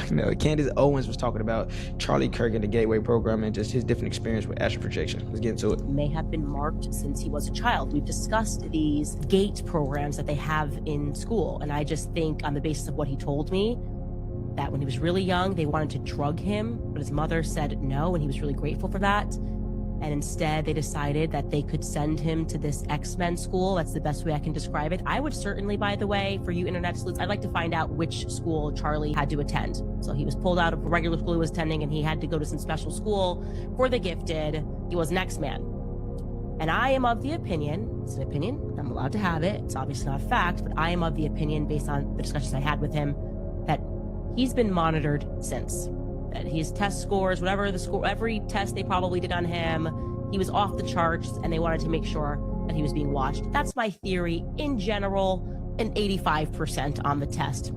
Candace Owens was talking about Charlie Kirk and the Gateway program and just his different experience with astral projection. Let's get into it. May have been marked since he was a child. We've discussed these GATE programs that they have in school, and I just think on the basis of what he told me, that when he was really young, they wanted to drug him, but his mother said no, and he was really grateful for that. And instead, they decided that they could send him to this X-Men school. That's the best way I can describe it. I would certainly, by the way, for you internet sleuths, I'd like to find out which school Charlie had to attend. So he was pulled out of a regular school he was attending, and he had to go to some special school for the gifted. He was an X-Man. And I am of the opinion, it's an opinion, I'm allowed to have it, it's obviously not a fact, but I am of the opinion, based on the discussions I had with him, that he's been monitored since. That his test scores, whatever the score, every test they probably did on him, he was off the charts, and they wanted to make sure that he was being watched. That's my theory. In general, an 85% on the test,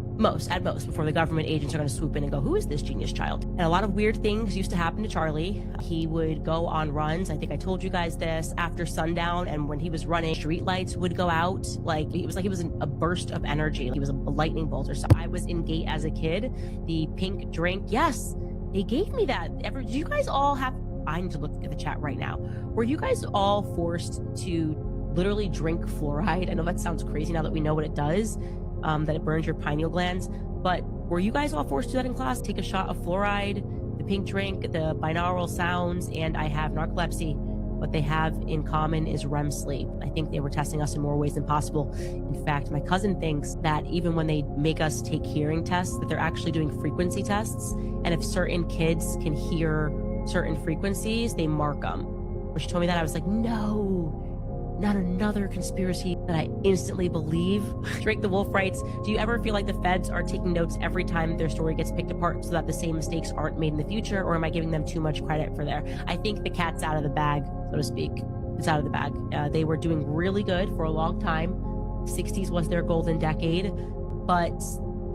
at most, before the government agents are going to swoop in and go, who is this genius child? And a lot of weird things used to happen to Charlie. He would go on runs. I think I told you guys this, after sundown, and when he was running, street lights would go out. It was like he was a burst of energy. He was a lightning bolt or something. I was in GATE as a kid. The pink drink, yes, they gave me that. Did you guys all have, I need to look at the chat right now. Were you guys all forced to literally drink fluoride? I know that sounds crazy now that we know what it does, that it burns your pineal glands, but were you guys all forced to do that in class? Take a shot of fluoride, the pink drink, the binaural sounds, and I have narcolepsy. What they have in common is REM sleep. I think they were testing us in more ways than possible. In fact, my cousin thinks that even when they make us take hearing tests, that they're actually doing frequency tests. And if certain kids can hear certain frequencies, they mark them. When she told me that, I was like, no, not another conspiracy that I instantly believe. Drake the Wolf writes, do you ever feel like the feds are taking notes every time their story gets picked apart so that the same mistakes aren't made in the future, or am I giving them too much credit for their? I think the cat's out of the bag, so to speak. It's out of the bag. They were doing really good for a long time. 60s was their golden decade, but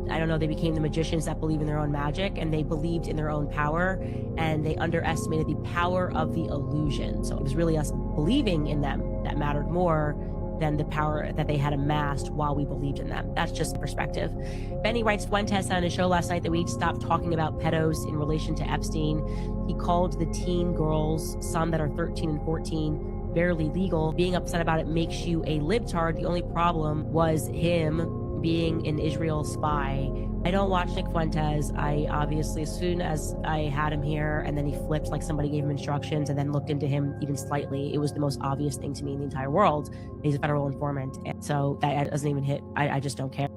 I don't know, they became the magicians that believe in their own magic, and they believed in their own power, and they underestimated the power of the illusion. So it was really us believing in them that mattered more than the power that they had amassed while we believed in them. That's just perspective. Benny writes, Fuentes said on his show last night that we need to stop talking about pedos in relation to Epstein. He called the teen girls, some that are 13 and 14, barely legal. Being upset about it makes you a libtard. The only problem was him being an Israel spy. I don't watch Nick Fuentes. I obviously, as soon as I had him here and then he flipped like somebody gave him instructions and then looked into him even slightly, it was the most obvious thing to me in the entire world. He's a federal informant. And so that doesn't even hit. I just don't care.